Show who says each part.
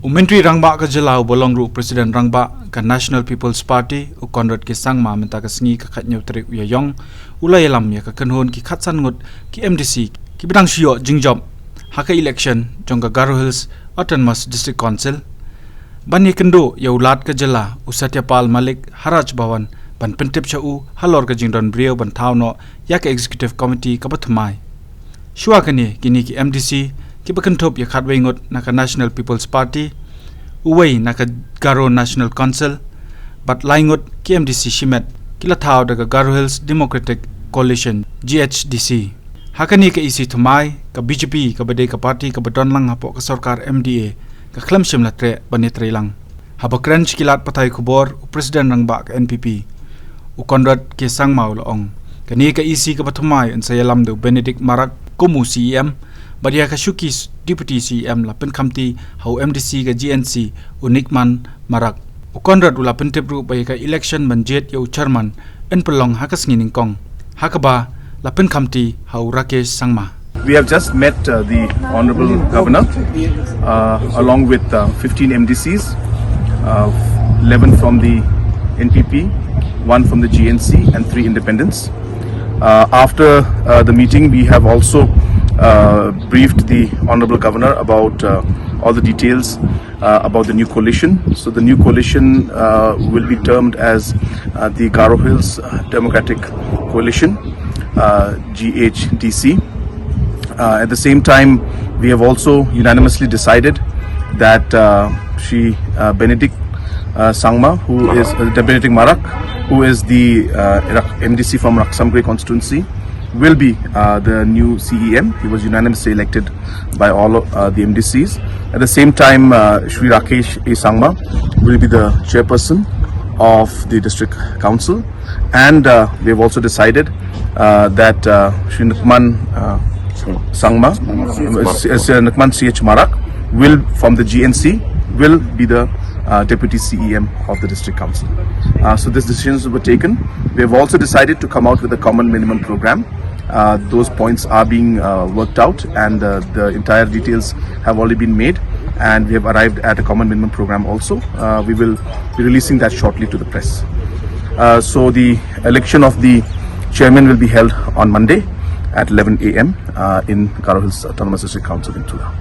Speaker 1: Menteri Rangba ka Jelau bolong ru Presiden Rangba ka National People's Party u konrad ki sangma menta ka sngi ka khat nyotrik ya yong ulai lam ya ka kanhon ki khatsan ngut ki MDC ki bidang shio jingjob haka election jongga Garo Hills Autonomous District Council bani kendo ya ulat ka jela u Satyapal Malik Haraj Bhawan ban pentip cha u halor ka jingdon brio ban thaw no ya ka executive committee ka thymmai shua kani kini ki MDC ki bakanthop ya khatwei ngut naka National People's Party uwei naka Garo National Council but laingut ki MDC shimet kila thaw daga Garo Hills Democratic Coalition GHADC hakani ka isi thymmai ka BJP ka bade ka party ka badon lang hapo ka sarkar MDA ka Khlem shimla tre bani ïatreilang haba crunch kilat patai khubor President Rangba ka NPP u konrad ke sangma ulong kani ka isi ka thymmai an sayalam de Benedict Marak kumu CEM Badia Kashuki Deputy CM la penkamti hau MDC ka GNC unikman marak ukonrad ula pentepru bai ka election banjet yau chairman en pelong hakas nginingkong hakaba la penkamti hau Rakesh Sangma.
Speaker 2: We have just met the Honorable Governor along with 15 MDCs, 11 from the NPP, 1 from the GNC and 3 independents. After the meeting we have also briefed the Honorable Governor about all the details about the new coalition. So the new coalition will be termed as the Garo Hills Democratic Coalition, GHADC. At the same time, we have also unanimously decided that Shri Benedict Sangma, who is Benedict Marak, who is the MDC from Raksamgre constituency, will be the new CEM. He was unanimously elected by all the MDCs. At the same time, Shri Rakesh Sangma will be the chairperson of the district council, and we have also decided that Shri Nukman Sangma, Nukman CH Marak, will from the GNC will be the deputy CEM of the district council. So these decisions were taken. We have also decided to come out with a common minimum program. Those points are being worked out, and the entire details have already been made, and we have arrived at a common minimum program also. We will be releasing that shortly to the press. So the election of the chairman will be held on Monday at 11 AM in Garo Hills Autonomous District Council in Tula.